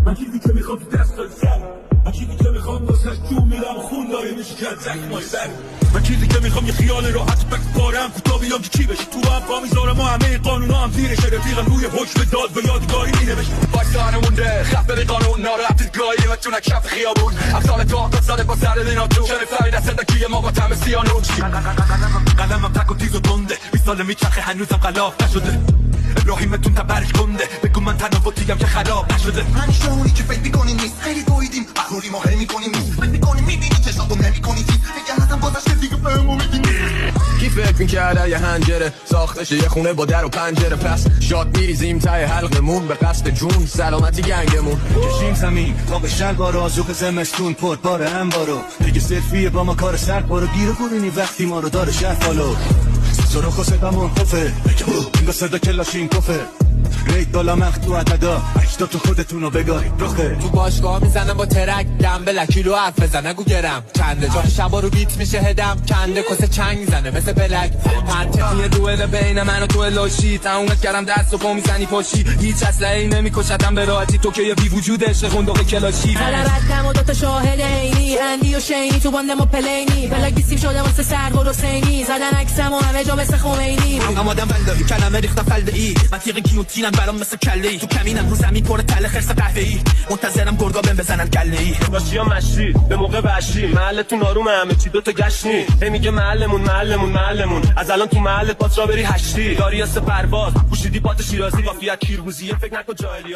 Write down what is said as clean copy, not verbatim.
من چیزی که میخوام تو دست دارم، من چیزی که میخوام واسش جون میرم خون داره میشه کرد زخمای بر. من چیزی که میخوام یه خیال راحت بک بارم کوتا بیام که چی بشه تو هم پا میذارم و همه قانونا هم زیرشه، رفیقم روی حکم داد به یادگاری مینوشت باکسانه مونده خط به قانون نارفت گاهی و تونک کف خیابون امثال تو آقا زده با سر دینا تو شنه فرید از صدکی ما با تم سیانون قلمم تک و تیز و تنده 20 ساله میچرخه هنوزم خلاف نشده. ابراهیمتون تبرش کنده بگو من تناوتیم که خراب نشده. همیشه اونی که فکر میکنیم نیست، خیلی دویدیم قهوری ما هی میکنیم نیست، فکر میکنیم میبینی چشاتو نمیکنی چیز دیگه ازم گذشته دیگه بهمو میگی کی فکر میکرده یه هنجره ساختش یه خونه با در و پنجره، پس شاد میریزیم تای حلقمون به قصد جون سلامتی گنگمون. کشیم زمین تا به شلوار آزوق زمستون پر بار انبارو دیگه سلفیه با ما کار سر بارو گیره کنونی وقتی ما رو داره شهر فالو سرخ و صدامون خوفه اینگا صدا کلاشین کفه رید بالا مخت تو عددا اکتا تو خودتونو بگاهید رخه تو باشگاه میزنم با ترک دم به لکیلو حرف بزن نگو گرم چنده جا شبا رو بیت میشه هدم کنده کسه چنگ میزنه مثل بلک منطقی دوئل بین من و تو لاشی تمومت کردم دست و پا میزنی پاشی هیچ اسلحه‌ای نمیکشتم به راحتی تو که یه بی وجود عشق خندق کلاشی رفتم و دوتا شاهد عینی اندی و شینی تو باندم و پلینی بلک بیسیم شده واسه سرگل حسینی زدن عکسم و همه جا مثل خمینی آمادم بلدایی کلمه ریختم فلده‌ای من تیغ گیوتینم برام مثل کله‌ای تو کمینم رو زمین پر تله خرس قهوه‌ای منتظرم گرگا بهم بزنن کله‌ای باشی یا مشی به موقع وحشی محلتون آرومه همه چی دوتا گشنی هی میگه معلمون از الان تو محلت باز را بری هشتی داری یا سپرباز پوشیدی پات شیرازی قافیت کیرگوزیه فکر نکن جاهلی